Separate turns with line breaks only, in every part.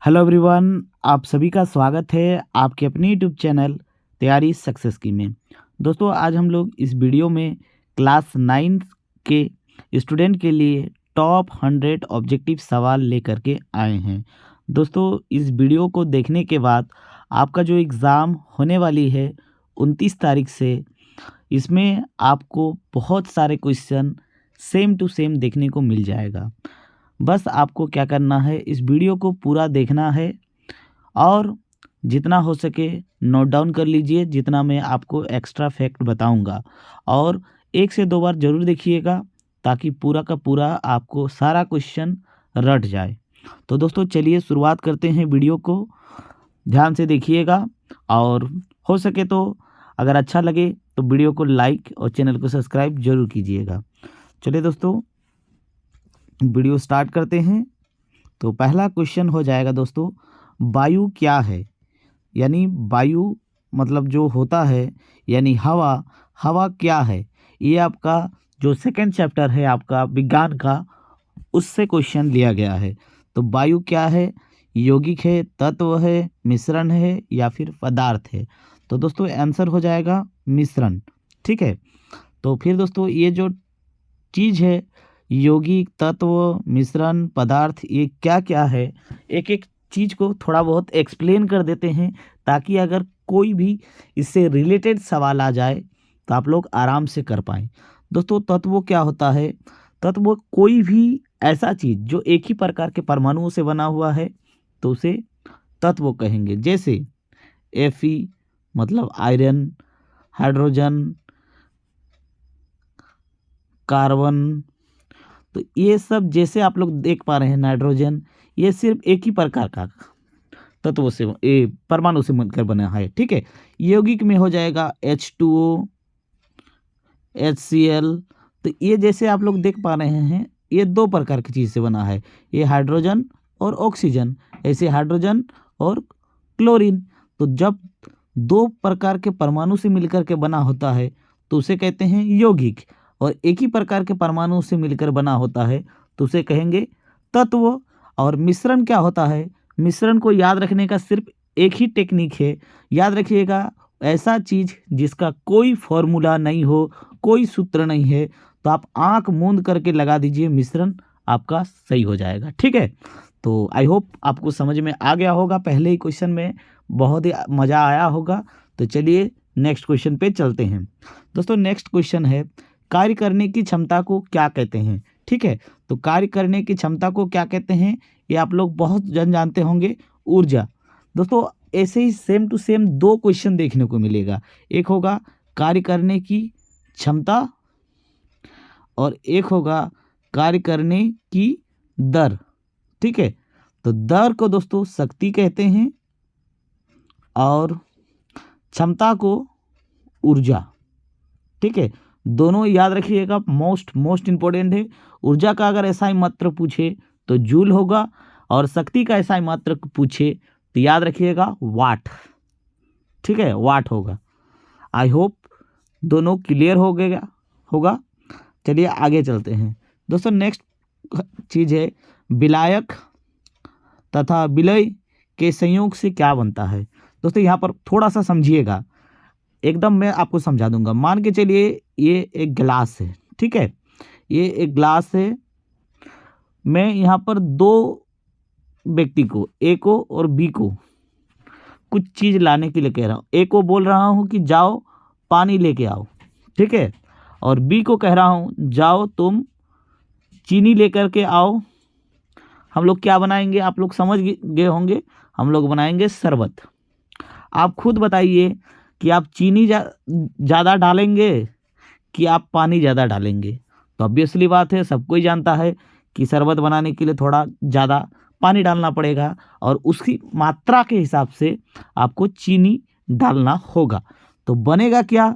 Hello everyone, आप सभी का स्वागत है आपके अपने यूट्यूब चैनल तैयारी सक्सेस की में। दोस्तों, आज हम लोग इस वीडियो में क्लास 9 के स्टूडेंट के लिए टॉप 100 ऑब्जेक्टिव सवाल लेकर के आए हैं। दोस्तों, इस वीडियो को देखने के बाद आपका जो एग्ज़ाम होने वाली है 29 तारीख से, इसमें आपको बहुत सारे क्वेश्चन सेम टू सेम देखने को मिल जाएगा। बस आपको क्या करना है, इस वीडियो को पूरा देखना है और जितना हो सके नोट डाउन कर लीजिए, जितना मैं आपको एक्स्ट्रा फैक्ट बताऊंगा। और 1 से 2 बार ज़रूर देखिएगा ताकि पूरा का पूरा आपको सारा क्वेश्चन रट जाए। तो दोस्तों, चलिए शुरुआत करते हैं वीडियो को। ध्यान से देखिएगा और हो सके तो अगर अच्छा लगे तो वीडियो को लाइक और चैनल को सब्सक्राइब जरूर कीजिएगा। चलिए दोस्तों, वीडियो स्टार्ट करते हैं। तो पहला क्वेश्चन हो जाएगा दोस्तों, वायु क्या है? यानी वायु मतलब जो होता है, यानी हवा, हवा क्या है? ये आपका जो सेकंड चैप्टर है आपका विज्ञान का, उससे क्वेश्चन लिया गया है। तो वायु क्या है? यौगिक है, तत्व है, मिश्रण है या फिर पदार्थ है? तो दोस्तों आंसर हो जाएगा मिश्रण। ठीक है। तो फिर दोस्तों, ये जो चीज़ है यौगिक, तत्व, मिश्रण, पदार्थ, ये क्या क्या है, एक एक चीज़ को थोड़ा बहुत एक्सप्लेन कर देते हैं ताकि अगर कोई भी इससे रिलेटेड सवाल आ जाए तो आप लोग आराम से कर पाएँ। दोस्तों, तत्व क्या होता है? तत्व कोई भी ऐसा चीज़ जो एक ही प्रकार के परमाणुओं से बना हुआ है तो उसे तत्व कहेंगे। जैसे Fe मतलब आयरन, हाइड्रोजन, कार्बन, तो ये सब जैसे आप लोग देख पा रहे हैं, नाइट्रोजन, ये सिर्फ एक ही प्रकार का तत्व से परमाणु से मिलकर बना है। ठीक है। यौगिक में हो जाएगा H2O, HCl। तो ये जैसे आप लोग देख पा रहे हैं, ये 2 प्रकार की चीज़ से बना है, ये हाइड्रोजन और ऑक्सीजन, ऐसे हाइड्रोजन और क्लोरीन। तो जब 2 प्रकार के परमाणु से मिलकर के बना होता है तो उसे कहते हैं यौगिक, और एक ही प्रकार के परमाणु से मिलकर बना होता है तो उसे कहेंगे तत्व। और मिश्रण क्या होता है? मिश्रण को याद रखने का सिर्फ एक ही टेक्निक है, याद रखिएगा, ऐसा चीज़ जिसका कोई फॉर्मूला नहीं हो, कोई सूत्र नहीं है, तो आप आंख मूंद करके लगा दीजिए, मिश्रण आपका सही हो जाएगा। ठीक है। तो आई होप आपको समझ में आ गया होगा, पहले ही क्वेश्चन में बहुत ही मज़ा आया होगा। तो चलिए नेक्स्ट क्वेश्चन पे चलते हैं। दोस्तों, नेक्स्ट क्वेश्चन है, कार्य करने की क्षमता को क्या कहते हैं? ठीक है। तो कार्य करने की क्षमता को क्या कहते हैं, ये आप लोग बहुत जानते होंगे, ऊर्जा। दोस्तों, ऐसे ही सेम टू सेम 2 क्वेश्चन देखने को मिलेगा। एक होगा कार्य करने की क्षमता और एक होगा कार्य करने की दर। ठीक है। तो दर को दोस्तों शक्ति कहते हैं और क्षमता को ऊर्जा। ठीक है। दोनों याद रखिएगा, मोस्ट इंपॉर्टेंट है। ऊर्जा का अगर एसआई मात्रक पूछे तो जूल होगा, और शक्ति का एसआई मात्रक पूछे तो याद रखिएगा वाट। ठीक है, वाट होगा। आई होप दोनों क्लियर हो गया होगा। चलिए आगे चलते हैं। दोस्तों, नेक्स्ट चीज़ है, विलायक तथा विलय के संयोग से क्या बनता है? दोस्तों, यहाँ पर थोड़ा सा समझिएगा, एकदम मैं आपको समझा दूंगा। मान के चलिए ये एक गिलास है। ठीक है, ये एक ग्लास है। मैं यहाँ पर 2 व्यक्ति को, ए को और बी को, कुछ चीज़ लाने के लिए कह रहा हूँ। ए को बोल रहा हूँ कि जाओ पानी लेके आओ। ठीक है। और बी को कह रहा हूँ जाओ तुम चीनी लेकर के आओ। हम लोग क्या बनाएंगे, आप लोग समझ गए होंगे, हम लोग बनाएंगे शरबत। आप खुद बताइए कि आप चीनी ज़्यादा डालेंगे कि आप पानी ज़्यादा डालेंगे? तो ऑब्वियसली बात है, सबको ही जानता है कि शरबत बनाने के लिए थोड़ा ज़्यादा पानी डालना पड़ेगा और उसकी मात्रा के हिसाब से आपको चीनी डालना होगा। तो बनेगा क्या?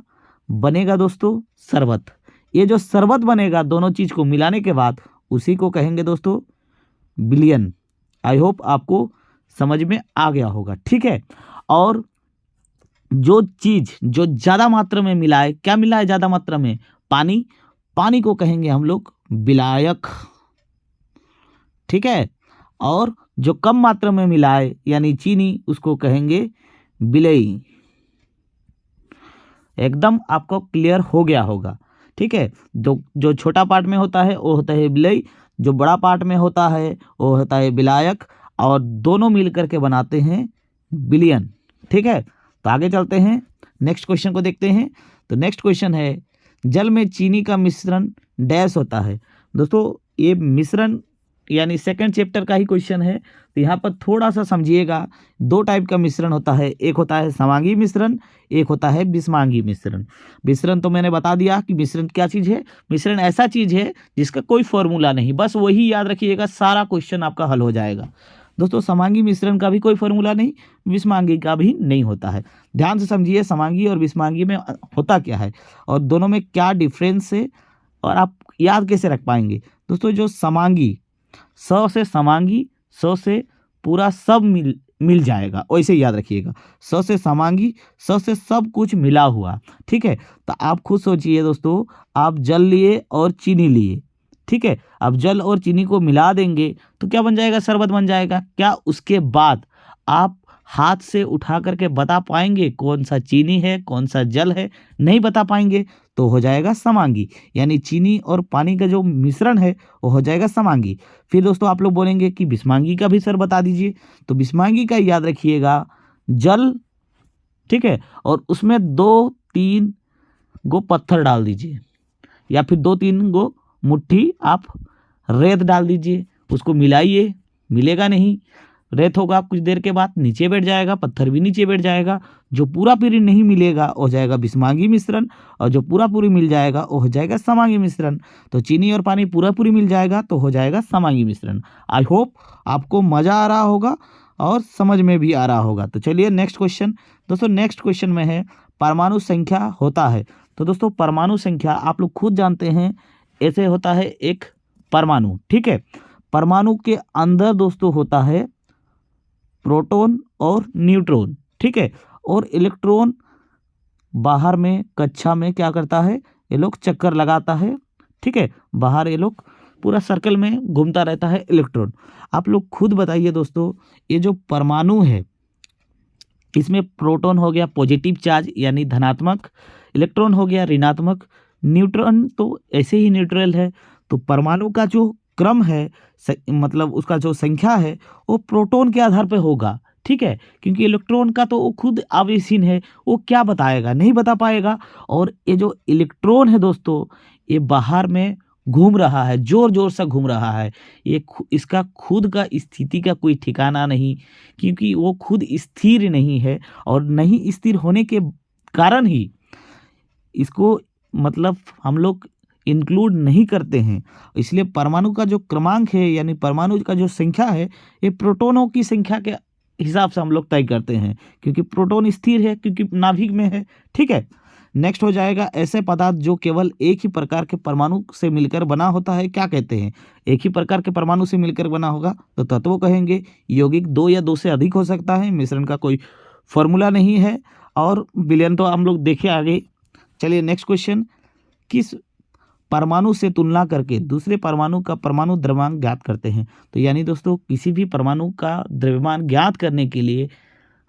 बनेगा दोस्तों शरबत। ये जो शरबत बनेगा दोनों चीज़ को मिलाने के बाद, उसी को कहेंगे दोस्तों विलयन। आई होप आपको समझ में आ गया होगा। ठीक है। और जो चीज़ जो ज़्यादा मात्रा में मिला है, क्या मिला है ज़्यादा मात्रा में? पानी। पानी को कहेंगे हम लोग विलायक। ठीक है। और जो कम मात्रा में मिलाए यानी चीनी, उसको कहेंगे विलेय। एकदम आपको क्लियर हो गया होगा, ठीक है। जो छोटा पार्ट में होता है वो होता है विलेय, जो बड़ा पार्ट में होता है वो होता है विलायक, और दोनों मिलकर के बनाते हैं विलयन, ठीक है। तो आगे चलते हैं, नेक्स्ट क्वेश्चन को देखते हैं। तो नेक्स्ट क्वेश्चन है, जल में चीनी का मिश्रण डैश होता है। दोस्तों ये मिश्रण यानी सेकंड चैप्टर का ही क्वेश्चन है, तो यहाँ पर थोड़ा सा समझिएगा। दो टाइप का मिश्रण होता है, एक होता है समांगी मिश्रण, एक होता है विषमांगी मिश्रण। मिश्रण तो मैंने बता दिया कि मिश्रण क्या चीज़ है। मिश्रण ऐसा चीज़ है जिसका कोई फॉर्मूला नहीं, बस वही याद रखिएगा, सारा क्वेश्चन आपका हल हो जाएगा। दोस्तों समांगी मिश्रण का भी कोई फॉर्मूला नहीं, विषमांगी का भी नहीं होता है। ध्यान से समझिए समांगी और विषमांगी में होता क्या है और दोनों में क्या डिफरेंस है और आप याद कैसे रख पाएंगे। दोस्तों जो समांगी, स से समांगी, स से पूरा सब मिल जाएगा, वैसे याद रखिएगा। स से समांगी, स से सब कुछ मिला हुआ, ठीक है। तो आप खुद सोचिए दोस्तों, आप जल लिए और चीनी लिए, ठीक है। अब जल और चीनी को मिला देंगे तो क्या बन जाएगा, शरबत बन जाएगा। क्या उसके बाद आप हाथ से उठा करके बता पाएंगे कौन सा चीनी है कौन सा जल है? नहीं बता पाएंगे, तो हो जाएगा समांगी। यानी चीनी और पानी का जो मिश्रण है वो हो जाएगा समांगी। फिर दोस्तों आप लोग बोलेंगे कि विषमांगी का भी सर बता दीजिए, तो विषमांगी का याद रखिएगा जल, ठीक है, और उसमें 2-3 गो पत्थर डाल दीजिए या फिर 2-3 गो मुट्ठी आप रेत डाल दीजिए, उसको मिलाइए, मिलेगा नहीं, रेत होगा कुछ देर के बाद नीचे बैठ जाएगा, पत्थर भी नीचे बैठ जाएगा। जो पूरा पूरी नहीं मिलेगा वो हो जाएगा विषमांगी मिश्रण, और जो पूरा पूरी मिल जाएगा वो हो जाएगा समांगी मिश्रण। तो चीनी और पानी पूरा पूरी मिल जाएगा तो हो जाएगा समांगी मिश्रण। आई होप आपको मज़ा आ रहा होगा और समझ में भी आ रहा होगा। तो चलिए नेक्स्ट क्वेश्चन। दोस्तों नेक्स्ट क्वेश्चन में है परमाणु संख्या होता है। तो दोस्तों परमाणु संख्या आप लोग खुद जानते हैं, ऐसे होता है एक परमाणु, ठीक है। परमाणु के अंदर दोस्तों होता है प्रोटॉन और न्यूट्रॉन, ठीक है, और इलेक्ट्रॉन बाहर में कक्षा में क्या करता है, ये लोग चक्कर लगाता है, ठीक है। बाहर ये लोग पूरा सर्कल में घूमता रहता है इलेक्ट्रॉन। आप लोग खुद बताइए दोस्तों, ये जो परमाणु है इसमें प्रोटॉन हो गया पॉजिटिव चार्ज यानी धनात्मक, इलेक्ट्रॉन हो गया ऋणात्मक, न्यूट्रॉन तो ऐसे ही न्यूट्रल है। तो परमाणु का जो क्रम है मतलब उसका जो संख्या है वो प्रोटॉन के आधार पे होगा, ठीक है, क्योंकि इलेक्ट्रॉन का तो वो खुद आवेशीन है, वो क्या बताएगा, नहीं बता पाएगा। और ये जो इलेक्ट्रॉन है दोस्तों ये बाहर में घूम रहा है, जोर जोर से घूम रहा है, ये इसका खुद का स्थिति का कोई ठिकाना नहीं, क्योंकि वो खुद स्थिर नहीं है, और नहीं स्थिर होने के कारण ही इसको मतलब हम लोग इंक्लूड नहीं करते हैं। इसलिए परमाणु का जो क्रमांक है यानी परमाणु का जो संख्या है ये प्रोटॉनों की संख्या के हिसाब से हम लोग तय करते हैं, क्योंकि प्रोटॉन स्थिर है, क्योंकि नाभिक में है, ठीक है। नेक्स्ट हो जाएगा ऐसे पदार्थ जो केवल एक ही प्रकार के परमाणु से मिलकर बना होता है, क्या कहते हैं? एक ही प्रकार के परमाणु से मिलकर बना होगा तो तत्व कहेंगे। यौगिक 2 या 2 से अधिक हो सकता है, मिश्रण का कोई फॉर्मूला नहीं है, और विलयन तो हम लोग देखे आगे। चलिए नेक्स्ट क्वेश्चन, किस परमाणु से तुलना करके दूसरे परमाणु का परमाणु द्रव्यमान ज्ञात करते हैं? तो यानी दोस्तों किसी भी परमाणु का द्रव्यमान ज्ञात करने के लिए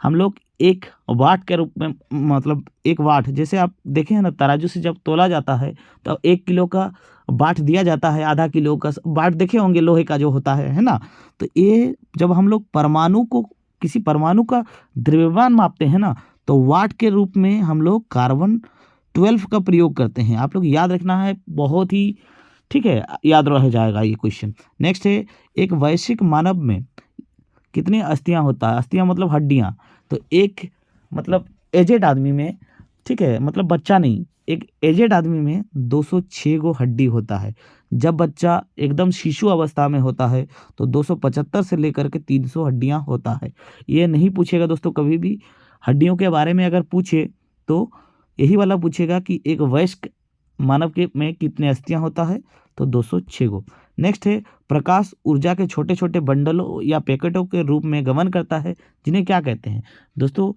हम लोग एक वाट के रूप में, मतलब एक वाट, जैसे आप देखें हैं ना तराजू से जब तोला जाता है तो 1 किलो का वाट दिया जाता है, आधा किलो का वाट देखे होंगे लोहे का जो होता है ना। तो ये जब हम लोग परमाणु को, किसी परमाणु का द्रव्यमान मापते हैं ना, तो वाट के रूप में हम लोग कार्बन 12 का प्रयोग करते हैं। आप लोग याद रखना है, बहुत ही, ठीक है, याद रह जाएगा ये क्वेश्चन। नेक्स्ट है, एक वैश्विक मानव में कितनी अस्थियां होता है? अस्थियां मतलब हड्डियां। तो एक मतलब एजेड आदमी में, ठीक है, मतलब बच्चा नहीं, एक एजेड आदमी में 206 गो हड्डी होता है। जब बच्चा एकदम शिशु अवस्था में होता है तो 275 से लेकर के 300 हड्डियां होता है। ये नहीं पूछेगा दोस्तों कभी भी, हड्डियों के बारे में अगर पूछे तो यही वाला पूछेगा कि एक वयस्क मानव के में कितने अस्थियां होता है, तो 206 गो। नेक्स्ट है, प्रकाश ऊर्जा के छोटे छोटे बंडलों या पैकेटों के रूप में गमन करता है, जिन्हें क्या कहते हैं? दोस्तों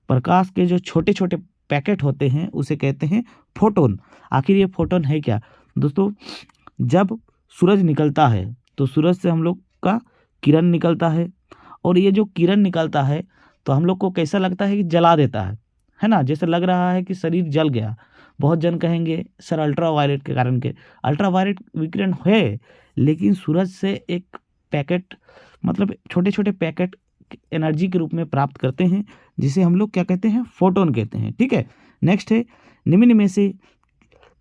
प्रकाश के जो छोटे छोटे पैकेट होते हैं उसे कहते हैं फोटोन। आखिर ये फोटोन है क्या? दोस्तों जब सूरज निकलता है तो सूरज से हम लोग का किरण निकलता है, और ये जो किरण निकलता है तो हम लोग को कैसा लगता है कि जला देता है ना, जैसे लग रहा है कि शरीर जल गया। बहुत जन कहेंगे सर अल्ट्रा वायलेट के कारण के, अल्ट्रा वायलेट विकिरण है, लेकिन सूरज से एक पैकेट मतलब छोटे छोटे पैकेट एनर्जी के रूप में प्राप्त करते हैं, जिसे हम लोग क्या कहते हैं, फोटोन कहते हैं। ठीक है, नेक्स्ट है निम्न में से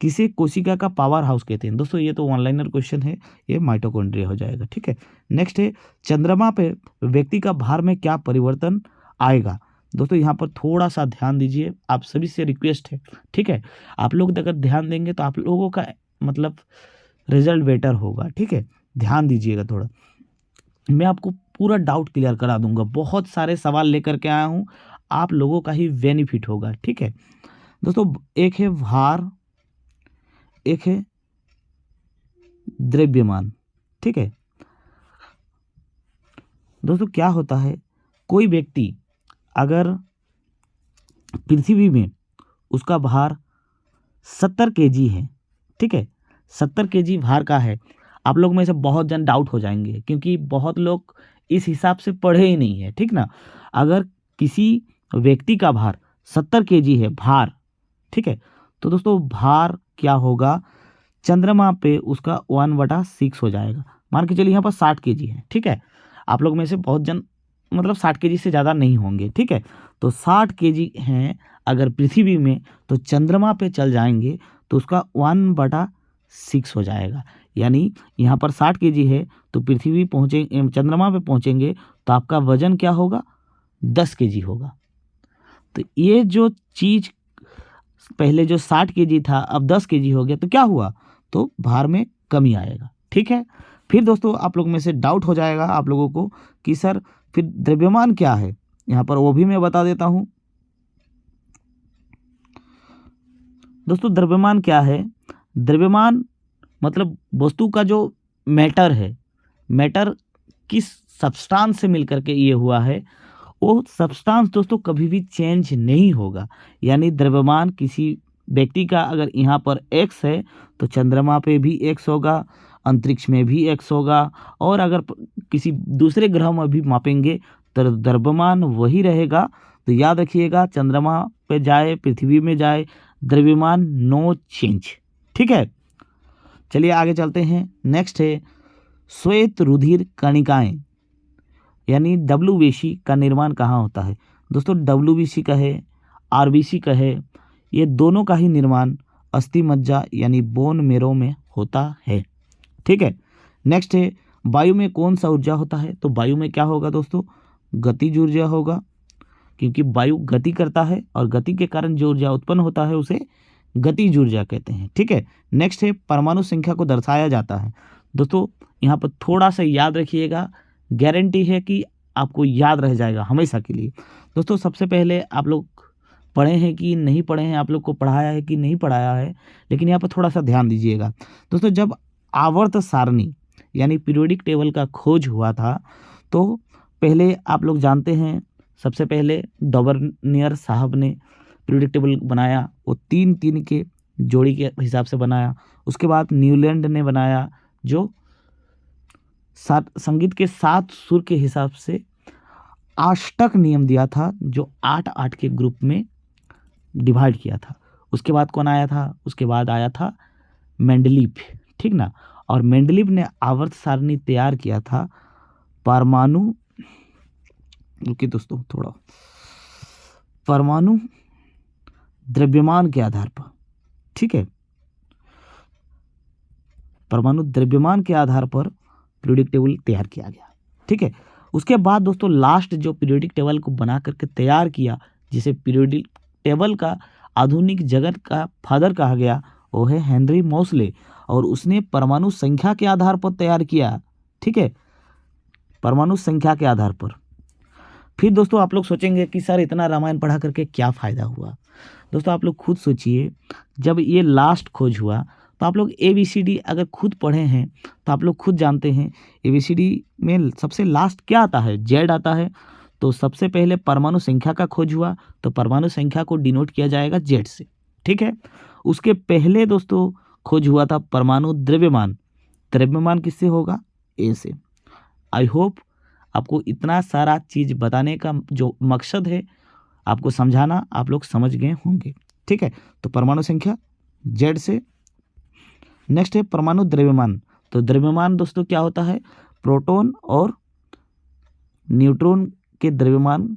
किसे कोशिका का पावर हाउस कहते हैं। दोस्तों ये तो ऑनलाइनर क्वेश्चन है, ये माइटोकॉन्ड्रिया हो जाएगा। ठीक है, नेक्स्ट है चंद्रमा पे व्यक्ति का भार में क्या परिवर्तन आएगा। दोस्तों यहाँ पर थोड़ा सा ध्यान दीजिए, आप सभी से रिक्वेस्ट है। ठीक है, आप लोग अगर ध्यान देंगे तो आप लोगों का मतलब रिजल्ट बेटर होगा। ठीक है, ध्यान दीजिएगा थोड़ा, मैं आपको पूरा डाउट क्लियर करा दूंगा। बहुत सारे सवाल लेकर के आया हूँ, आप लोगों का ही बेनिफिट होगा। ठीक है दोस्तों, एक है भार, एक है द्रव्यमान। ठीक है दोस्तों, क्या होता है, कोई व्यक्ति अगर पृथ्वी में उसका भार 70 केजी है, ठीक है 70 केजी भार का है, आप लोग में से बहुत जन डाउट हो जाएंगे क्योंकि बहुत लोग इस हिसाब से पढ़े ही नहीं है। ठीक ना, अगर किसी व्यक्ति का भार 70 केजी है भार, ठीक है, तो दोस्तों भार क्या होगा, चंद्रमा पे उसका 1/6 हो जाएगा। मान के चलिए यहाँ पर 60 केजी है। ठीक है, आप लोग में से बहुत जन मतलब 60 केजी से ज़्यादा नहीं होंगे। ठीक है, तो 60 केजी हैं अगर पृथ्वी में, तो चंद्रमा पे चल जाएंगे तो उसका 1/6 हो जाएगा। यानी यहाँ पर 60 केजी है तो पृथ्वी पहुँचे चंद्रमा पे पहुँचेंगे तो आपका वजन क्या होगा, 10 केजी होगा। तो ये जो चीज़ पहले जो 60 केजी था अब 10 केजी हो गया, तो क्या हुआ, तो भार में कमी आएगा। ठीक है, फिर दोस्तों आप लोग में से डाउट हो जाएगा आप लोगों को कि सर फिर द्रव्यमान क्या है, यहाँ पर वो भी मैं बता देता हूँ। दोस्तों द्रव्यमान क्या है, द्रव्यमान मतलब वस्तु का जो मैटर है, मैटर किस सब्सटेंस से मिलकर के ये हुआ है, वो सब्सटेंस दोस्तों कभी भी चेंज नहीं होगा। यानी द्रव्यमान किसी व्यक्ति का अगर यहाँ पर x है तो चंद्रमा पे भी x होगा, अंतरिक्ष में भी x होगा, और अगर किसी दूसरे ग्रह में भी मापेंगे तो द्रव्यमान वही रहेगा। तो याद रखिएगा, चंद्रमा पे जाए पृथ्वी में जाए, द्रव्यमान नो चेंज। ठीक है, चलिए आगे चलते हैं। नेक्स्ट है श्वेत रुधिर कणिकाएं यानी WBC का निर्माण कहाँ होता है। दोस्तों WBC का है, RBC का है, ये दोनों का ही निर्माण अस्थि मज्जा यानी बोन मेरो में होता है। ठीक है, नेक्स्ट है वायु में कौन सा ऊर्जा होता है। तो वायु में क्या होगा दोस्तों, गतिज ऊर्जा होगा, क्योंकि वायु गति करता है और गति के कारण जो ऊर्जा उत्पन्न होता है उसे गतिज ऊर्जा कहते हैं। ठीक है, नेक्स्ट है परमाणु संख्या को दर्शाया जाता है। दोस्तों यहाँ पर थोड़ा सा याद रखिएगा, गारंटी है कि आपको याद रह जाएगा हमेशा के लिए। दोस्तों सबसे पहले आप लोग पढ़े हैं कि नहीं पढ़े हैं, आप लोग को पढ़ाया है कि नहीं पढ़ाया है, लेकिन यहाँ पर थोड़ा सा ध्यान दीजिएगा। दोस्तों जब आवर्त सारणी यानी पीरियोडिक टेबल का खोज हुआ था, तो पहले आप लोग जानते हैं सबसे पहले डॉबर्नियर साहब ने पीरियोडिक टेबल बनाया, वो 3-3 के जोड़ी के हिसाब से बनाया। उसके बाद न्यूलैंड ने बनाया जो संगीत के 7 सुर के हिसाब से अष्टक नियम दिया था, जो 8-8 के ग्रुप में डिवाइड किया था। उसके बाद कौन आया था, उसके बाद आया था मेंडलीव। ठीक ना, और मेंडलीव ने आवर्त सारणी तैयार किया था परमाणु, रुकिए दोस्तों थोड़ा, परमाणु द्रव्यमान के आधार पर। ठीक है, परमाणु द्रव्यमान के आधार पर पीरियोडिक टेबल तैयार किया गया। ठीक है, उसके बाद दोस्तों लास्ट जो पीरियोडिक टेबल को बना करके तैयार किया, जिसे पीरियोडिक टेबल का आधुनिक जगत का फादर कहा गया, वो है हेनरी मोसले, और उसने परमाणु संख्या के आधार पर तैयार किया। ठीक है, परमाणु संख्या के आधार पर। फिर दोस्तों आप लोग सोचेंगे कि सर इतना रामायण पढ़ा करके क्या फ़ायदा हुआ। दोस्तों आप लोग खुद सोचिए, जब ये लास्ट खोज हुआ तो आप लोग ABCD अगर खुद पढ़े हैं तो आप लोग खुद जानते हैं ABCD में सबसे लास्ट क्या आता है, Z आता है। तो सबसे पहले परमाणु संख्या का खोज हुआ तो परमाणु संख्या को डिनोट किया जाएगा Z से। ठीक है, उसके पहले दोस्तों खोज हुआ था परमाणु द्रव्यमान, द्रव्यमान किससे होगा, A से। आई होप आपको इतना सारा चीज़ बताने का जो मकसद है, आपको समझाना, आप लोग समझ गए होंगे। ठीक है, तो परमाणु संख्या Z से। नेक्स्ट है परमाणु द्रव्यमान। तो द्रव्यमान दोस्तों क्या होता है, प्रोटॉन और न्यूट्रॉन के द्रव्यमान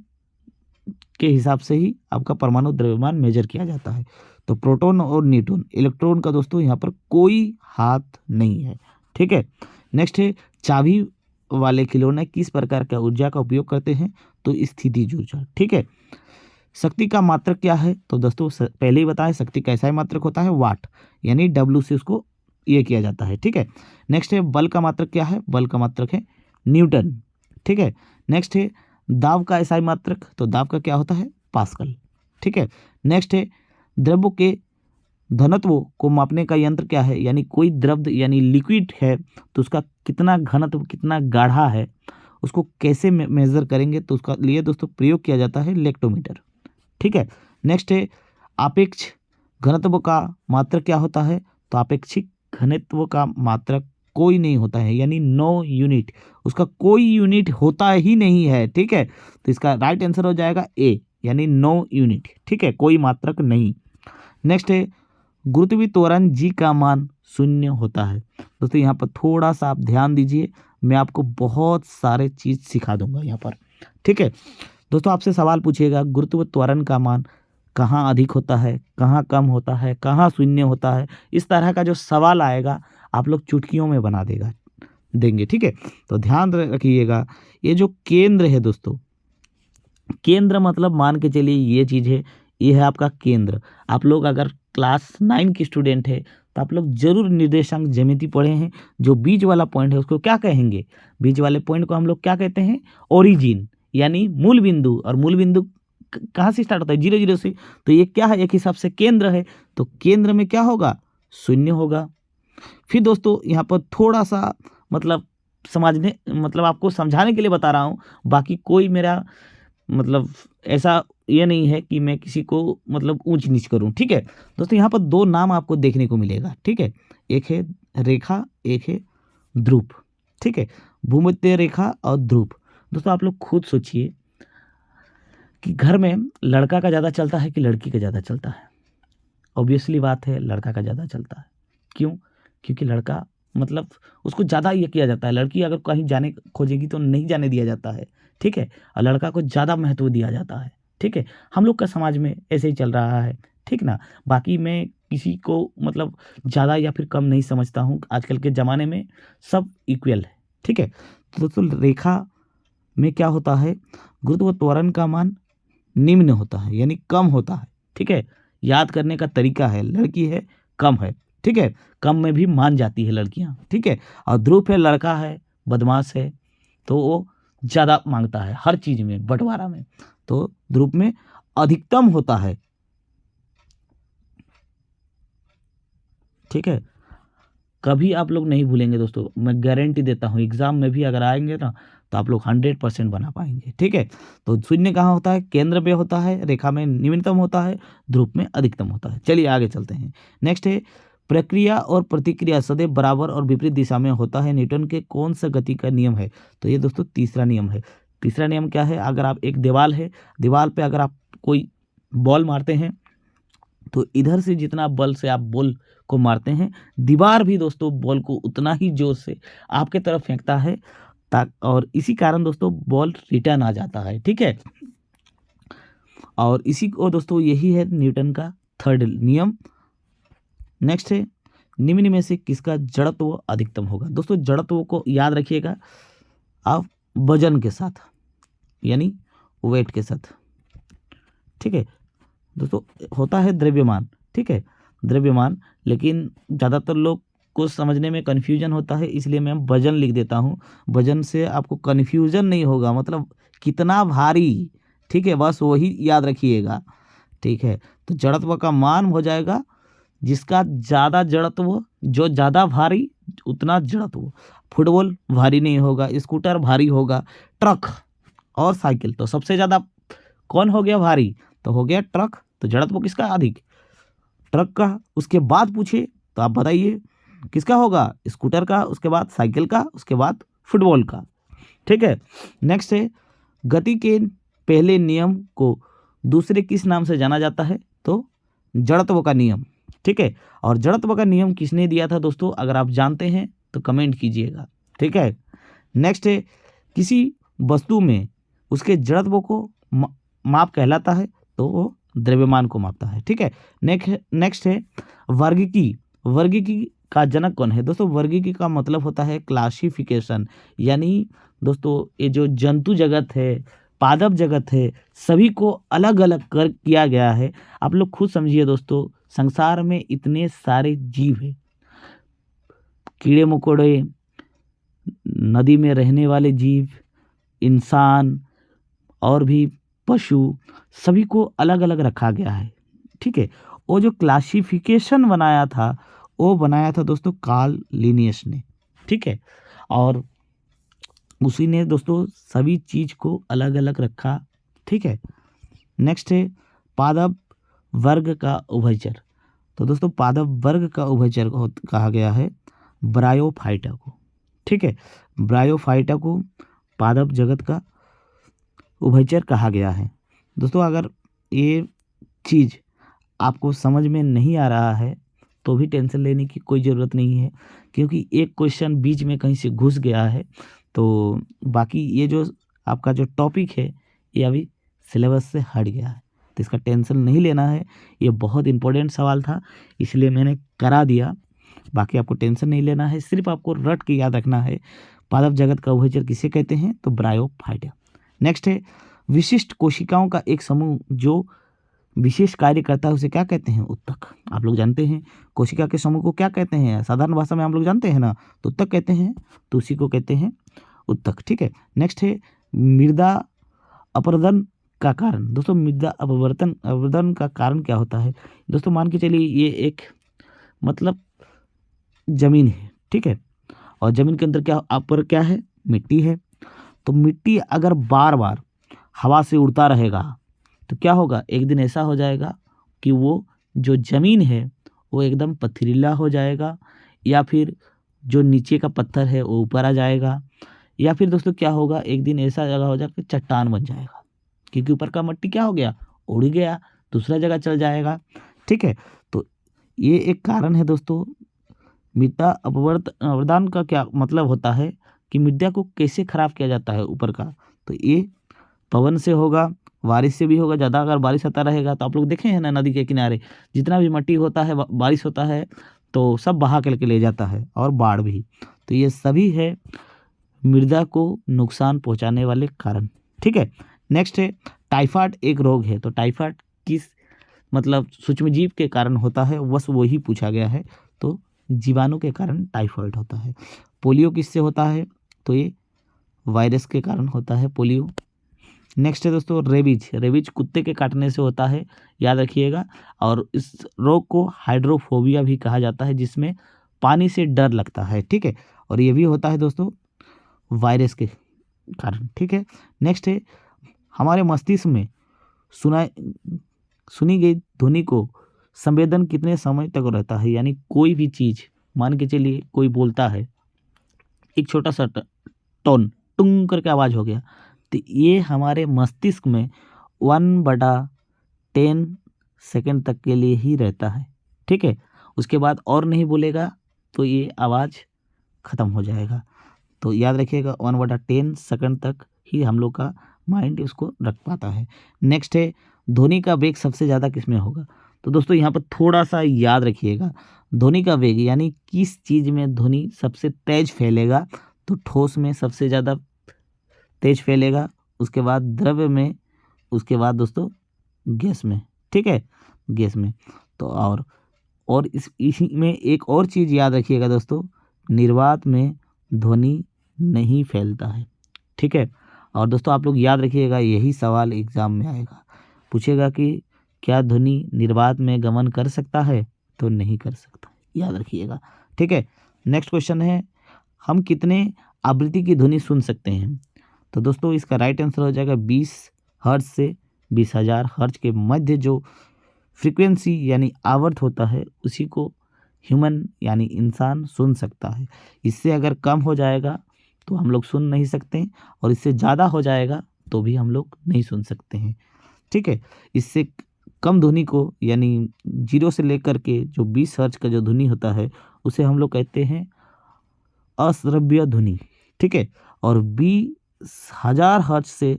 के हिसाब से ही आपका परमाणु द्रव्यमान मेजर किया जाता है। तो प्रोटॉन और न्यूट्रॉन, इलेक्ट्रॉन का दोस्तों यहाँ पर कोई हाथ नहीं है। ठीक है, नेक्स्ट है चाबी वाले खिलौने किस प्रकार का ऊर्जा का उपयोग करते हैं, तो स्थितिज ऊर्जा। ठीक है, शक्ति का मात्रक क्या है, तो दोस्तों पहले ही बताया शक्ति का ऐसा ही मात्रक होता है वाट, यानी W से उसको ये किया जाता है। ठीक है, नेक्स्ट है बल का मात्रक क्या है, बल का मात्रक है न्यूटन। ठीक है, नेक्स्ट है दाब का एसआई मात्रक, तो दाब का क्या होता है पास्कल। ठीक है, नेक्स्ट है द्रव्य के घनत्व को मापने का यंत्र क्या है, यानी कोई द्रव्य यानी लिक्विड है तो उसका कितना घनत्व, कितना गाढ़ा है, उसको कैसे मेजर करेंगे, तो उसका लिए दोस्तों प्रयोग किया जाता है लेक्टोमीटर। ठीक है, नेक्स्ट है आपेक्ष घनत्व का मात्रक क्या होता है, तो आपेक्षिक घनत्व का मात्रक कोई नहीं होता है, यानी नो यूनिट, उसका कोई यूनिट होता ही नहीं है। ठीक है, तो इसका राइट आंसर हो जाएगा ए, यानी नो यूनिट। ठीक है, कोई मात्रक नहीं। नेक्स्ट है गुरुत्वीय त्वरण जी का मान 0 होता है। दोस्तों यहाँ पर थोड़ा सा आप ध्यान दीजिए, मैं आपको बहुत सारे चीज़ सिखा दूंगा यहाँ पर। ठीक है दोस्तों, आपसे सवाल पूछिएगा गुरुत्वीय त्वरण का मान कहाँ अधिक होता है, कहाँ कम होता है, कहाँ 0 होता है, इस तरह का जो सवाल आएगा आप लोग चुटकियों में बना देंगे। ठीक है, तो ध्यान रखिएगा, ये जो केंद्र है दोस्तों, केंद्र मतलब मान के चलिए ये चीज़ है, ये है आपका केंद्र। आप लोग अगर क्लास 9 की स्टूडेंट है तो आप लोग जरूर निर्देशांक ज्यामिति पढ़े हैं। जो बीच वाला पॉइंट है उसको क्या कहेंगे, बीच वाले पॉइंट को हम लोग क्या कहते हैं, ओरिजिन, यानी मूल बिंदु। और मूल बिंदु कहाँ से स्टार्ट होता है, 0 0 से, तो ये क्या है, एक हिसाब से केंद्र है, तो केंद्र में क्या होगा 0 होगा। फिर दोस्तों यहाँ पर थोड़ा सा मतलब समझने, मतलब आपको समझाने के लिए बता रहा हूँ, बाकी कोई मेरा मतलब ऐसा ये नहीं है कि मैं किसी को मतलब ऊंच नीच करूं। ठीक है दोस्तों, यहाँ पर 2 नाम आपको देखने को मिलेगा। ठीक है, एक है रेखा, एक है ध्रुव। ठीक है, भूमध्य रेखा और ध्रुव। दोस्तों आप लोग खुद सोचिए कि घर में लड़का का ज़्यादा चलता है कि लड़की का ज़्यादा चलता है। ऑब्वियसली बात है लड़का का ज़्यादा चलता है। क्यों, क्योंकि लड़का मतलब उसको ज़्यादा ये किया जाता है, लड़की अगर कहीं जाने खोजेगी तो नहीं जाने दिया जाता है। ठीक है, और लड़का को ज़्यादा महत्व दिया जाता है। ठीक है, हम लोग का समाज में ऐसे ही चल रहा है। ठीक ना, बाकी मैं किसी को मतलब ज़्यादा या फिर कम नहीं समझता हूँ, आजकल के ज़माने में सब इक्वल है। ठीक है, तो दोस्तों रेखा में क्या होता है, गुरुत्व त्वरण का मान निम्न होता है, यानी कम होता है। ठीक है, याद करने का तरीका है, लड़की है कम है। ठीक है, कम में भी मान जाती है लड़कियां। ठीक है, और ध्रुव है लड़का है, बदमाश है, तो वो ज़्यादा मांगता है हर चीज़ में, बंटवारा में, तो ध्रुव में अधिकतम होता है। ठीक है, कभी आप लोग नहीं भूलेंगे दोस्तों, मैं गारंटी देता हूँ, एग्जाम में भी अगर आएंगे ना तो आप लोग 100% बना पाएंगे। ठीक है, तो 0 कहाँ होता है, केंद्र में होता है, रेखा में न्यूनतम होता है, ध्रुव में अधिकतम होता है। चलिए आगे चलते हैं। नेक्स्ट है प्रक्रिया और प्रतिक्रिया सदैव बराबर और विपरीत दिशा में होता है, न्यूटन के कौन सा गति का नियम है, तो ये दोस्तों तीसरा नियम है। तीसरा नियम क्या है, अगर आप एक दीवार है, दीवार पे अगर आप कोई बॉल मारते हैं तो इधर से जितना बल से आप बॉल को मारते हैं, दीवार भी दोस्तों बॉल को उतना ही जोर से आपके तरफ फेंकता है, और इसी कारण दोस्तों बॉल रिटर्न आ जाता है। ठीक है, और इसी को दोस्तों यही है न्यूटन का थर्ड नियम। नेक्स्ट है निम्न में से किसका जड़त्व अधिकतम होगा। दोस्तों जड़त्व को याद रखिएगा आप वजन के साथ, यानी वेट के साथ। ठीक है दोस्तों, होता है द्रव्यमान। ठीक है, द्रव्यमान, लेकिन ज़्यादातर लोग को समझने में कन्फ्यूजन होता है, इसलिए मैं वजन लिख देता हूँ। वजन से आपको कन्फ्यूजन नहीं होगा, मतलब कितना भारी। ठीक है, बस वही याद रखिएगा। ठीक है, तो जड़त्व का मान हो जाएगा जिसका ज़्यादा जड़त्व, जो ज़्यादा भारी उतना जड़त्व। फुटबॉल भारी नहीं होगा, स्कूटर भारी होगा, ट्रक और साइकिल, तो सबसे ज़्यादा कौन हो गया भारी, तो हो गया ट्रक। तो जड़त्व किसका अधिक, ट्रक का। उसके बाद पूछे तो आप बताइए किसका होगा, स्कूटर का, उसके बाद साइकिल का, उसके बाद फुटबॉल का। ठीक है। नेक्स्ट है, गति के पहले नियम को दूसरे किस नाम से जाना जाता है? तो जड़त्व का नियम। ठीक है, और जड़त्व का नियम किसने दिया था दोस्तों? अगर आप जानते हैं तो कमेंट कीजिएगा। ठीक है। नेक्स्ट है, किसी वस्तु में उसके जड़त्व को माप कहलाता है, तो वो द्रव्यमान को मापता है। ठीक है। नेक्स्ट है, वर्गीकी। वर्गीकी का जनक कौन है? दोस्तों वर्गीकी का मतलब होता है क्लासिफिकेशन, यानी दोस्तों ये जो जंतु जगत है, पादप जगत है, सभी को अलग अलग कर किया गया है। आप लोग खुद समझिए दोस्तों, संसार में इतने सारे जीव हैं, कीड़े मकोड़े, नदी में रहने वाले जीव, इंसान और भी पशु, सभी को अलग अलग रखा गया है। ठीक है। वो जो क्लासिफिकेशन बनाया था, वो बनाया था दोस्तों कार्ल लिनियस ने। ठीक है, और उसी ने दोस्तों सभी चीज को अलग अलग रखा। ठीक है। नेक्स्ट है, पादप वर्ग का उभयचर। तो दोस्तों पादप वर्ग का उभयचर कहा गया है ब्रायोफाइटा को। ठीक है, ब्रायोफाइटा को पादप जगत का उभयचर कहा गया है। दोस्तों अगर ये चीज़ आपको समझ में नहीं आ रहा है तो भी टेंशन लेने की कोई ज़रूरत नहीं है, क्योंकि एक क्वेश्चन बीच में कहीं से घुस गया है, तो बाकी ये जो आपका जो टॉपिक है ये अभी सिलेबस से हट गया है, तो इसका टेंशन नहीं लेना है। ये बहुत इंपॉर्टेंट सवाल था, इसलिए मैंने करा दिया। बाकी आपको टेंशन नहीं लेना है, सिर्फ आपको रट के याद रखना है पादप जगत का उभयचर किसे कहते हैं? तो ब्रायोफाइटा। नेक्स्ट है, विशिष्ट कोशिकाओं का एक समूह जो विशेष कार्य करता है उसे क्या कहते हैं? उत्तक। आप लोग जानते हैं कोशिका के समूह को क्या कहते हैं? साधारण भाषा में हम लोग जानते हैं ना, तो उत्तक कहते हैं, तो उसी को कहते हैं उत्तक। ठीक है। नेक्स्ट है, मृदा अपरदन का कारण। दोस्तों मृदा अपरदन का कारण क्या होता है? दोस्तों मान के चलिए ये एक मतलब जमीन है। ठीक है, और जमीन के अंदर क्या अपर क्या है? मिट्टी है। तो मिट्टी अगर बार बार हवा से उड़ता रहेगा तो क्या होगा? एक दिन ऐसा हो जाएगा कि वो जो ज़मीन है वो एकदम पथरीला हो जाएगा, या फिर जो नीचे का पत्थर है वो ऊपर आ जाएगा, या फिर दोस्तों क्या होगा? एक दिन ऐसा जगह हो जाएगा कि चट्टान बन जाएगा, क्योंकि ऊपर का मिट्टी क्या हो गया? उड़ गया, दूसरा जगह चल जाएगा। ठीक है, तो ये एक कारण है दोस्तों। मृदा अपरदन का क्या मतलब होता है कि मृदा को कैसे खराब किया जाता है ऊपर का? तो ये पवन से होगा, बारिश से भी होगा। ज़्यादा अगर बारिश आता रहेगा तो आप लोग देखे हैं ना, नदी के किनारे जितना भी मिट्टी होता है, बारिश होता है तो सब बहा करके ले जाता है, और बाढ़ भी। तो ये सभी है मृदा को नुकसान पहुंचाने वाले कारण। ठीक है। नेक्स्ट है, टाइफाइड एक रोग है। तो टाइफाइड किस मतलब सूक्ष्मजीव के कारण होता है? बस वही पूछा गया है, तो जीवाणु के कारण टाइफाइड होता है। पोलियो किससे होता है? तो ये वायरस के कारण होता है पोलियो। नेक्स्ट है दोस्तों रेबीज। रेबीज कुत्ते के काटने से होता है, याद रखिएगा। और इस रोग को हाइड्रोफोबिया भी कहा जाता है, जिसमें पानी से डर लगता है। ठीक है, और ये भी होता है दोस्तों वायरस के कारण। ठीक है। नेक्स्ट है, हमारे मस्तिष्क में सुनी गई ध्वनि को संवेदन कितने समय तक रहता है? यानी कोई भी चीज़, मान के चलिए कोई बोलता है, एक छोटा सा टोन टुंग करके आवाज़ हो गया, तो ये हमारे मस्तिष्क में 1/10 सेकंड तक के लिए ही रहता है। ठीक है, उसके बाद और नहीं बोलेगा तो ये आवाज़ ख़त्म हो जाएगा। तो याद रखिएगा 1/10 सेकंड तक ही हम लोग का माइंड उसको रख पाता है। नेक्स्ट है, ध्वनि का वेग सबसे ज़्यादा किस में होगा? तो दोस्तों यहाँ पर थोड़ा सा याद रखिएगा, ध्वनि का वेग यानी किस चीज़ में ध्वनि सबसे तेज फैलेगा? तो ठोस में सबसे ज़्यादा तेज फैलेगा, उसके बाद द्रव्य में, उसके बाद दोस्तों गैस में। ठीक है, गैस में। तो और इसी में एक और चीज़ याद रखिएगा दोस्तों, निर्वात में ध्वनि नहीं फैलता है। ठीक है, और दोस्तों आप लोग याद रखिएगा, यही सवाल एग्जाम में आएगा, पूछेगा कि क्या ध्वनि निर्वात में गमन कर सकता है? तो नहीं कर सकता, याद रखिएगा। ठीक है। नेक्स्ट क्वेश्चन है, हम कितने आवृत्ति की ध्वनि सुन सकते हैं? तो दोस्तों इसका राइट आंसर हो जाएगा 20 हर्ट्ज से 20,000 हर्ट्ज के मध्य जो फ्रीक्वेंसी यानी आवर्त होता है, उसी को ह्यूमन यानी इंसान सुन सकता है। इससे अगर कम हो जाएगा तो हम लोग सुन नहीं सकते हैं, और इससे ज़्यादा हो जाएगा तो भी हम लोग नहीं सुन सकते हैं। ठीक है, इससे कम ध्वनि को यानी 0 से लेकर के जो 20 हर्ट्ज का जो ध्वनि होता है उसे हम लोग कहते हैं अश्रव्य ध्वनि। ठीक है, और 20,000 हर्ट्ज से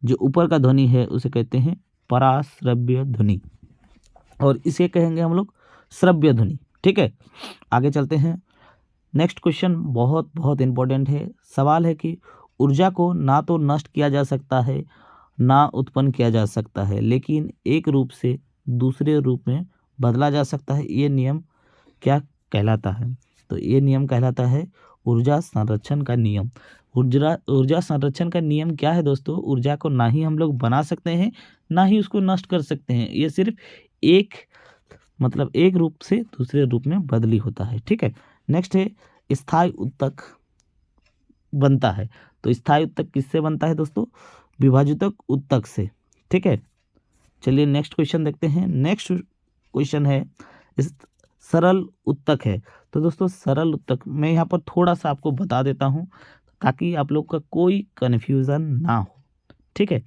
जो ऊपर का ध्वनि है उसे कहते हैं पराश्रव्य ध्वनि, और इसे कहेंगे हम लोग श्रव्य ध्वनि। ठीक है, आगे चलते हैं। नेक्स्ट क्वेश्चन बहुत बहुत इंपॉर्टेंट है। सवाल है कि ऊर्जा को ना तो नष्ट किया जा सकता है ना उत्पन्न किया जा सकता है, लेकिन एक रूप से दूसरे रूप में बदला जा सकता है। ये नियम क्या कहलाता है? तो ये नियम कहलाता है ऊर्जा संरक्षण का नियम। ऊर्जा संरक्षण का नियम क्या है दोस्तों? ऊर्जा को ना ही हम लोग बना सकते हैं ना ही उसको नष्ट कर सकते हैं। ये सिर्फ एक रूप से दूसरे रूप में बदली होता है। ठीक है, नेक्स्ट है स्थायी उत्तक बनता है। तो स्थायी उत्तक किससे बनता है दोस्तों? विभाजितक उत्तक से। ठीक है, चलिए नेक्स्ट क्वेश्चन देखते हैं। नेक्स्ट क्वेश्चन है सरल उत्तक है। तो दोस्तों सरल उत्तक मैं यहाँ पर थोड़ा सा आपको बता देता हूँ ताकि आप लोग का कोई कन्फ्यूज़न ना हो। ठीक है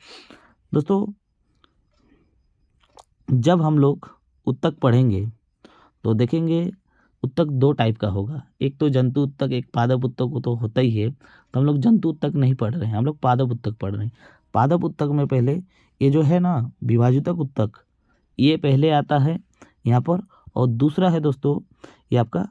दोस्तों, जब हम लोग उत्तक पढ़ेंगे तो देखेंगे उत्तक दो टाइप का होगा। एक तो जंतु उत्तक, एक पादप उत्तक तो होता ही है। तो हम लोग जंतु उत्तक नहीं पढ़ रहे हैं, हम लोग पादप उत्तक पढ़ रहे हैं। पादप उत्तक में पहले ये जो है ना विभाजितक उत्तक, ये पहले आता है यहाँ पर, और दूसरा है दोस्तों ये आपका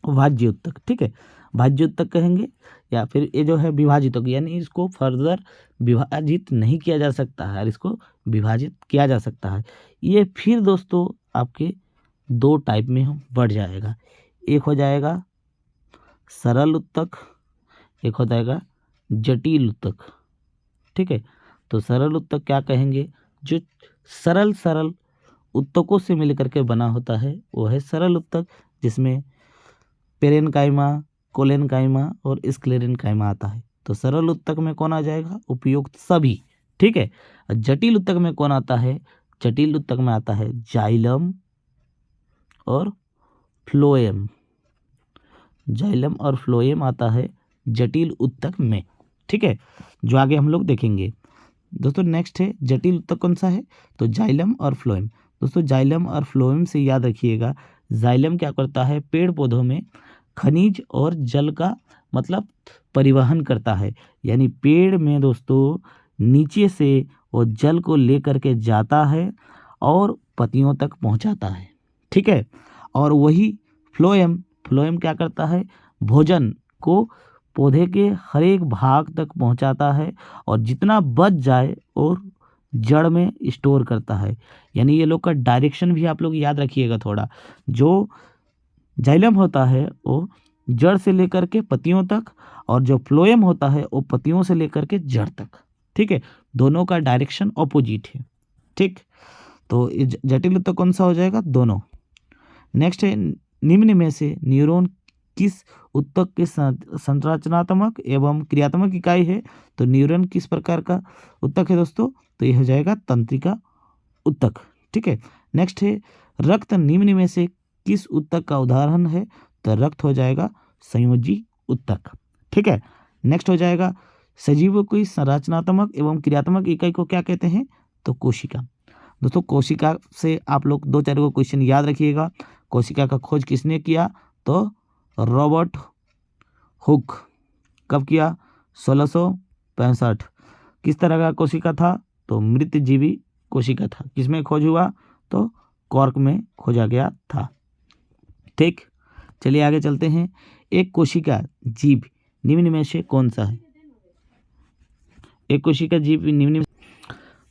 भाज्य उत्तक। ठीक है, भाज्य उत्तक कहेंगे, या फिर ये जो है विभाजितक यानी इसको फर्दर विभाजित नहीं किया जा सकता है और इसको विभाजित किया जा सकता है। ये फिर दोस्तों आपके दो टाइप में बढ़ जाएगा। एक हो जाएगा सरल उत्तक, एक हो जाएगा जटिल उत्तक। ठीक है, तो सरल उत्तक क्या कहेंगे? जो सरल उत्तकों से मिलकर के बना होता है वो है सरल उत्तक, जिसमें पेरेनकाइमा, कोलेनकाइमा और स्क्लेरेनकाइमा आता है। तो सरल उत्तक में कौन आ जाएगा? उपयुक्त सभी। ठीक है, जटिल उत्तक में कौन आता है? जटिल उत्तक में आता है जाइलम और फ्लोएम। जाइलम और फ्लोएम आता है जटिल उत्तक में। ठीक है, जो आगे हम लोग देखेंगे दोस्तों। नेक्स्ट है जटिल उत्तक कौन सा है? तो जाइलम और फ्लोएम। दोस्तों जाइलम और फ्लोएम से याद रखिएगा, जाइलम क्या करता है? पेड़ पौधों में खनिज और जल का परिवहन करता है, यानी पेड़ में दोस्तों नीचे से वो जल को लेकर के जाता है और पत्तियों तक पहुंचाता है। ठीक है, और वही फ्लोएम क्या करता है? भोजन को पौधे के हर एक भाग तक पहुंचाता है और जितना बच जाए और जड़ में स्टोर करता है। यानी ये लोग का डायरेक्शन भी आप लोग याद रखिएगा थोड़ा। जो जाइलम होता है वो जड़ से लेकर के पत्तियों तक, और जो फ्लोएम होता है वो पत्तियों से लेकर के जड़ तक। ठीक है, दोनों का डायरेक्शन ऑपोजिट है। ठीक, तो जटिल उत्तक कौन सा हो जाएगा? दोनों। नेक्स्ट है निम्न में से न्यूरॉन किस उत्तक के संरचनात्मक एवं क्रियात्मक इकाई है? तो न्यूरॉन किस प्रकार का उत्तक है दोस्तों? तो यह हो जाएगा तंत्रिका उत्तक। ठीक है, नेक्स्ट है रक्त निम्न में से किस उत्तक का उदाहरण है? तो रक्त हो जाएगा संयोजी उत्तक। ठीक है, नेक्स्ट हो जाएगा सजीवों की संरचनात्मक एवं क्रियात्मक इकाई को क्या कहते हैं? तो कोशिका। दोस्तों कोशिका से आप लोग 2-4 को क्वेश्चन याद रखिएगा। कोशिका का खोज किसने किया? तो रॉबर्ट हुक। कब किया? 1665। किस तरह का कोशिका था? तो मृतजीवी कोशिका था। किसमें खोज हुआ? तो कॉर्क में खोजा गया था। ठीक, चलिए आगे चलते हैं। एक कोशिका जीव निम्न में से कौन सा है? एक कोशिका जीव निम्न में,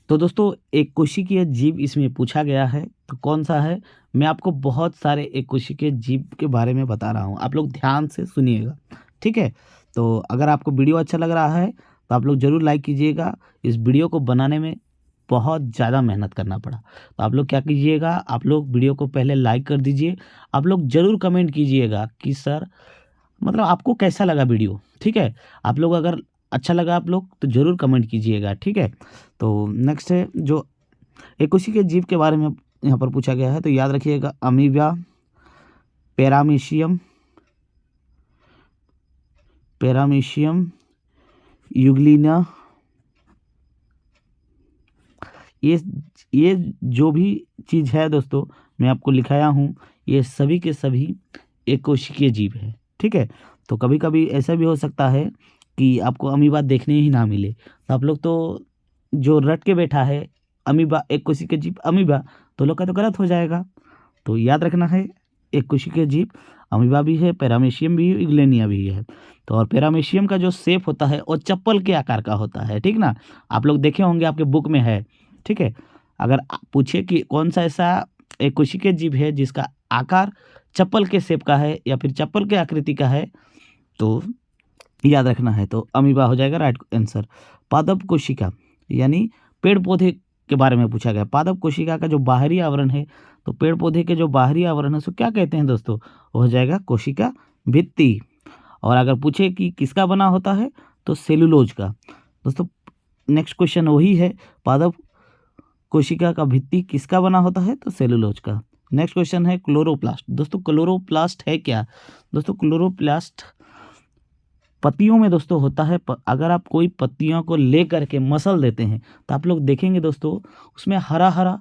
तो दोस्तों एक कोशिकीय जीव इसमें पूछा गया है, तो कौन सा है? मैं आपको बहुत सारे एक कोशिकीय जीव के बारे में बता रहा हूँ, आप लोग ध्यान से सुनिएगा। ठीक है, तो अगर आपको वीडियो अच्छा लग रहा है तो आप लोग ज़रूर लाइक कीजिएगा। इस वीडियो को बनाने में बहुत ज़्यादा मेहनत करना पड़ा, तो आप लोग क्या कीजिएगा, आप लोग वीडियो को पहले लाइक कर दीजिए। आप लोग ज़रूर कमेंट कीजिएगा कि सर आपको कैसा लगा वीडियो। ठीक है, आप लोग अगर अच्छा लगा आप लोग तो ज़रूर कमेंट कीजिएगा। ठीक है, तो नेक्स्ट है जो एक कोशिकीय जीव के बारे में यहाँ पर पूछा गया है, तो याद रखिएगा अमीबा, पैरामीशियम, पैरामीशियम यूग्लिना, ये जो भी चीज़ है दोस्तों मैं आपको लिखाया हूँ, ये सभी के सभी एक कोशिकीय जीव है। ठीक है, तो कभी कभी ऐसा भी हो सकता है कि आपको अमीबा देखने ही ना मिले, तो आप लोग तो जो रट के बैठा है अमीबा एक कोशिकीय जीव अमीबा, तो लोग का तो गलत हो जाएगा। तो याद रखना है, एक कोशिकीय जीव अमीबा भी है, पैरामीशियम भी है, यूग्लिना भी है। तो और पैरामीशियम का जो शेप होता है वो चप्पल के आकार का होता है। ठीक ना, आप लोग देखे होंगे, आपके बुक में है। ठीक है, अगर पूछे कि कौन सा ऐसा एक कोशिकीय जीव है जिसका आकार चप्पल के शेप का है या फिर चप्पल के आकृति का है, तो याद रखना है, तो अमीबा हो जाएगा राइट आंसर। पादप कोशिका यानी पेड़ पौधे के बारे में पूछा गया। पादप कोशिका का जो बाहरी आवरण है, तो पेड़ पौधे के जो बाहरी आवरण है उसको क्या कहते हैं दोस्तों, वो हो जाएगा कोशिका भित्ति। और अगर पूछे कि किसका बना होता है, तो सेलुलोज का। दोस्तों नेक्स्ट क्वेश्चन वही है, पादप कोशिका का भित्ति किसका बना होता है, तो सेलुलोज का। नेक्स्ट क्वेश्चन है क्लोरोप्लास्ट। दोस्तों क्लोरोप्लास्ट है क्या? दोस्तों क्लोरोप्लास्ट पत्तियों में दोस्तों होता है। अगर आप कोई पत्तियों को ले करके मसल देते हैं तो आप लोग देखेंगे दोस्तों उसमें हरा हरा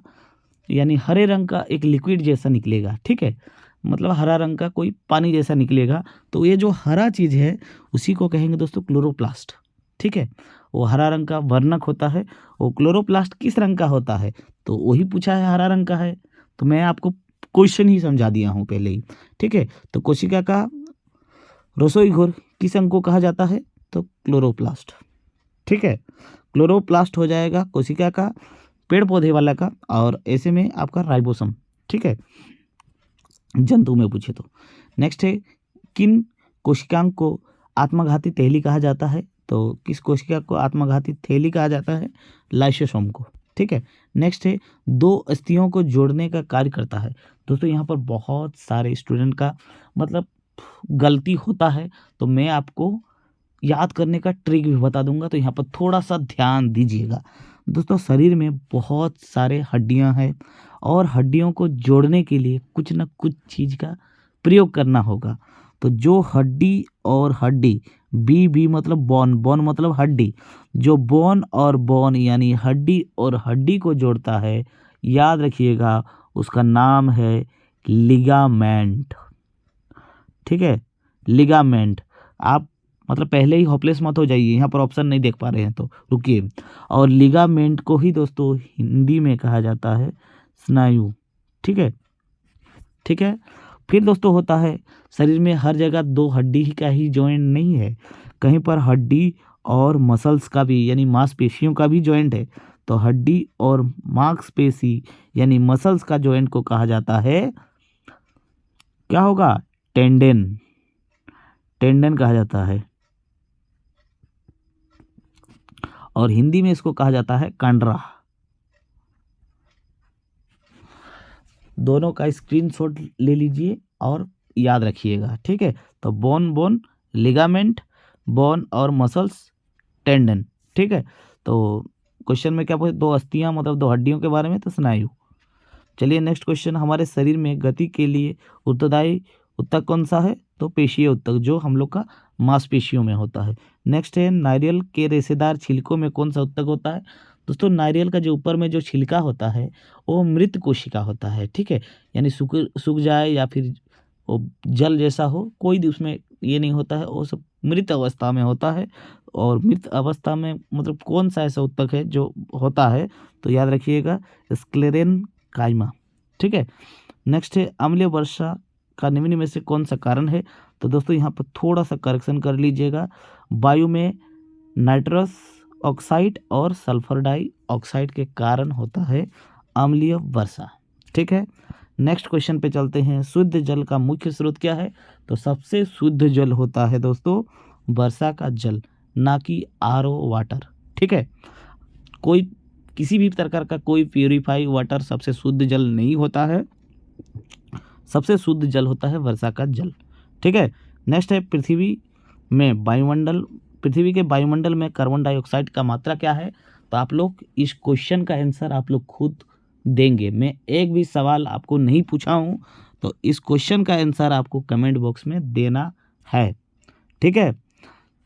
यानी हरे रंग का एक लिक्विड जैसा निकलेगा। ठीक है, मतलब हरा रंग का कोई पानी जैसा निकलेगा, तो ये जो हरा चीज़ है उसी को कहेंगे दोस्तों क्लोरोप्लास्ट। ठीक है, वो हरा रंग का वर्णक होता है। वो क्लोरोप्लास्ट किस रंग का होता है, तो वही पूछा है, हरा रंग का है। तो मैं आपको क्वेश्चन ही समझा दिया हूँ पहले ही। ठीक है, तो कोशिका का रसोई घोर किस अंग को कहा जाता है, तो क्लोरोप्लास्ट। ठीक है, क्लोरोप्लास्ट हो जाएगा कोशिका का पेड़ पौधे वाला का, और ऐसे में आपका राइबोसोम। ठीक है, जंतु में पूछे तो। नेक्स्ट है किन कोशिकांग को आत्मघाती थैली कहा जाता है, तो किस कोशिका को आत्मघाती थैली कहा जाता है, लाइसोसोम को। ठीक है, नेक्स्ट है दो अस्थियों को जोड़ने का कार्य करता है। दोस्तों यहाँ पर बहुत सारे स्टूडेंट का मतलब गलती होता है, तो मैं आपको याद करने का ट्रिक भी बता दूंगा, तो यहाँ पर थोड़ा सा ध्यान दीजिएगा। दोस्तों शरीर में बहुत सारे हड्डियां हैं, और हड्डियों को जोड़ने के लिए कुछ न कुछ चीज़ का प्रयोग करना होगा। तो जो हड्डी और हड्डी, बी मतलब बोन, बोन मतलब हड्डी, जो बोन और बोन यानी हड्डी और हड्डी को जोड़ता है, याद रखिएगा उसका नाम है लिगामेंट। ठीक है, लिगामेंट। आप मतलब पहले ही होपलेस मत हो जाइए, यहाँ पर ऑप्शन नहीं देख पा रहे हैं तो रुकिए। और लिगामेंट को ही दोस्तों हिंदी में कहा जाता है स्नायु। ठीक है, ठीक है। फिर दोस्तों होता है शरीर में हर जगह दो हड्डी का ही जॉइंट नहीं है, कहीं पर हड्डी और मसल्स का भी यानी मांसपेशियों का भी जॉइंट है। तो हड्डी और मांसपेशी यानी मसल्स का जॉइंट को कहा जाता है, क्या होगा, टेंडन। टेंडन कहा जाता है, और हिंदी में इसको कहा जाता है कांड्रा। दोनों का स्क्रीनशॉट ले लीजिए और याद रखिएगा। ठीक है, तो बोन बोन, लिगामेंट, बोन और मसल्स, टेंडन। ठीक है, तो क्वेश्चन में क्या पूछे, दो अस्थियां मतलब दो हड्डियों के बारे में, तो स्नायु। चलिए नेक्स्ट क्वेश्चन, हमारे शरीर में गति के लिए उत्तरदायी उत्तक कौन सा है, तो पेशीय उत्तक, जो हम लोग का मांसपेशियों में होता है। नेक्स्ट है नारियल के रेशेदार छिलकों में कौन सा उत्तक होता है। दोस्तों नारियल का जो ऊपर में जो छिलका होता है वो मृत कोशिका होता है। ठीक है, यानी सूख जाए या फिर वो जल जैसा हो, कोई भी उसमें ये नहीं होता है, वो सब मृत अवस्था में होता है। और मृत अवस्था में मतलब कौन सा ऐसा उत्तक है जो होता है, तो याद रखिएगा स्क्लेरेन काइमा। ठीक है, नेक्स्ट है अम्लीय वर्षा का निम्न में से कौन सा कारण है। तो दोस्तों यहाँ पर थोड़ा सा करेक्शन कर लीजिएगा, वायु में नाइट्रस ऑक्साइड और सल्फर डाइऑक्साइड के कारण होता है अम्लीय वर्षा। ठीक है, नेक्स्ट क्वेश्चन पे चलते हैं, शुद्ध जल का मुख्य स्रोत क्या है। तो सबसे शुद्ध जल होता है दोस्तों वर्षा का जल, ना कि आरओ वाटर। ठीक है, कोई किसी भी प्रकार का कोई प्यूरिफाई वाटर सबसे शुद्ध जल नहीं होता है, सबसे शुद्ध जल होता है वर्षा का जल। ठीक है, नेक्स्ट है पृथ्वी के वायुमंडल में कार्बन डाइऑक्साइड का मात्रा क्या है। तो आप लोग इस क्वेश्चन का आंसर आप लोग खुद देंगे, मैं एक भी सवाल आपको नहीं पूछा हूँ, तो इस क्वेश्चन का आंसर आपको कमेंट बॉक्स में देना है। ठीक है,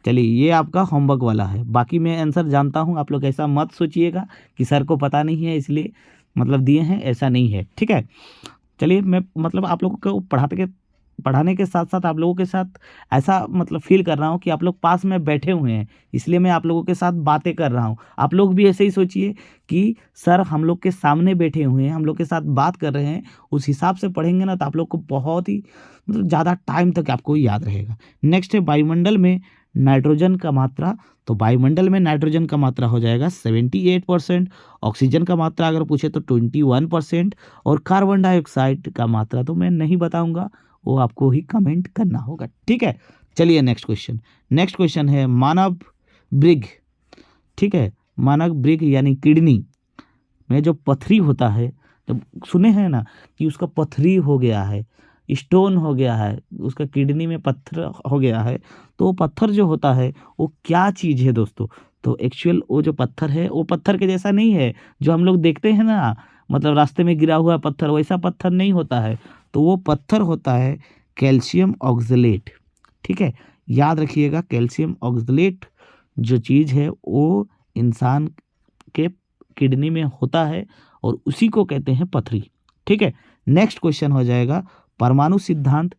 चलिए ये आपका होमवर्क वाला है, बाकी मैं आंसर जानता हूँ, आप लोग ऐसा मत सोचिएगा कि सर को पता नहीं है इसलिए मतलब दिए हैं, ऐसा नहीं है, ठीक है। चलिए मैं मतलब आप लोगों को पढ़ाने के साथ साथ आप लोगों के साथ ऐसा मतलब फील कर रहा हूँ कि आप लोग पास में बैठे हुए हैं, इसलिए मैं आप लोगों के साथ बातें कर रहा हूँ। आप लोग भी ऐसे ही सोचिए कि सर हम लोग के सामने बैठे हुए हैं, हम लोग के साथ बात कर रहे हैं, उस हिसाब से पढ़ेंगे ना तो आप लोग को बहुत ही मतलब ज़्यादा टाइम तक आपको याद रहेगा। नेक्स्ट है वायुमंडल में नाइट्रोजन का मात्रा, तो वायुमंडल में नाइट्रोजन का मात्रा हो जाएगा 78%, ऑक्सीजन का मात्रा अगर पूछे तो 21%, और कार्बन डाइऑक्साइड का मात्रा तो मैं नहीं बताऊंगा, वो आपको ही कमेंट करना होगा, ठीक है। चलिए नेक्स्ट क्वेश्चन है मानव ब्रिग, ठीक है। मानव ब्रिग यानी किडनी में जो पथरी होता है, जब सुने हैं ना कि उसका पथरी हो गया है, स्टोन हो गया है, उसका किडनी में पत्थर हो गया है, तो वो पत्थर जो होता है वो क्या चीज़ है दोस्तों? तो एक्चुअल वो जो पत्थर है वो पत्थर के जैसा नहीं है जो हम लोग देखते हैं ना, मतलब रास्ते में गिरा हुआ पत्थर, वैसा पत्थर नहीं होता है। तो वो पत्थर होता है कैल्शियम ऑक्सलेट, ठीक है। याद रखिएगा कैल्शियम ऑक्सलेट जो चीज़ है वो इंसान के किडनी में होता है और उसी को कहते हैं पथरी, ठीक है। नेक्स्ट क्वेश्चन हो जाएगा परमाणु सिद्धांत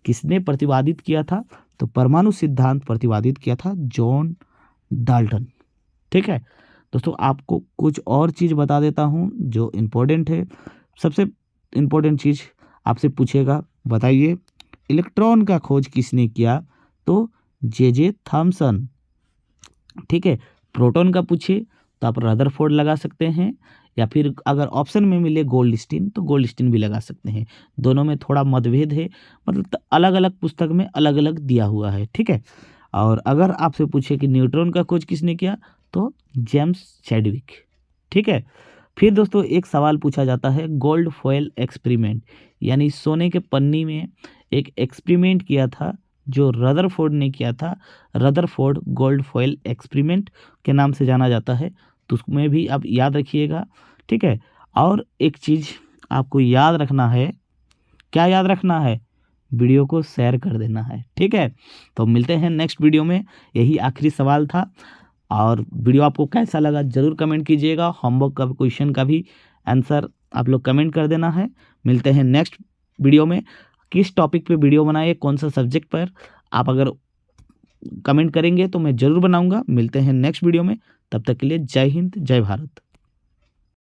किसने प्रतिपादित किया था? तो परमाणु सिद्धांत प्रतिपादित किया था जॉन डाल्टन, ठीक है। दोस्तों आपको कुछ और चीज़ बता देता हूँ जो इम्पोर्टेंट है। सबसे इम्पोर्टेंट चीज़ आपसे पूछेगा, बताइए इलेक्ट्रॉन का खोज किसने किया? तो जे थॉमसन, ठीक है। प्रोटॉन का पूछे तो आप रदरफोर्ड लगा सकते हैं, या फिर अगर ऑप्शन में मिले गोल्डस्टीन तो गोल्डस्टीन भी लगा सकते हैं। दोनों में थोड़ा मतभेद है, मतलब अलग अलग पुस्तक में अलग अलग दिया हुआ है, ठीक है। और अगर आपसे पूछे कि न्यूट्रॉन का खोज किसने किया तो जेम्स चैडविक, ठीक है। फिर दोस्तों एक सवाल पूछा जाता है गोल्ड फॉयल एक्सपेरिमेंट, यानी सोने के पन्नी में एक एक्सपेरिमेंट किया था जो रदरफोर्ड ने किया था। रदरफोर्ड गोल्ड फॉयल एक्सपेरिमेंट के नाम से जाना जाता है, तो उसमें भी आप याद रखिएगा, ठीक है। और एक चीज़ आपको याद रखना है, क्या याद रखना है? वीडियो को शेयर कर देना है, ठीक है। तो मिलते हैं नेक्स्ट वीडियो में, यही आखिरी सवाल था। और वीडियो आपको कैसा लगा ज़रूर कमेंट कीजिएगा। होमवर्क का क्वेश्चन का भी आंसर आप लोग कमेंट कर देना है। मिलते हैं नेक्स्ट वीडियो में। किस टॉपिक पे वीडियो बनाए, कौन सा सब्जेक्ट पर, आप अगर कमेंट करेंगे तो मैं ज़रूर बनाऊंगा। मिलते हैं नेक्स्ट वीडियो में, तब तक के लिए जय हिंद जय भारत।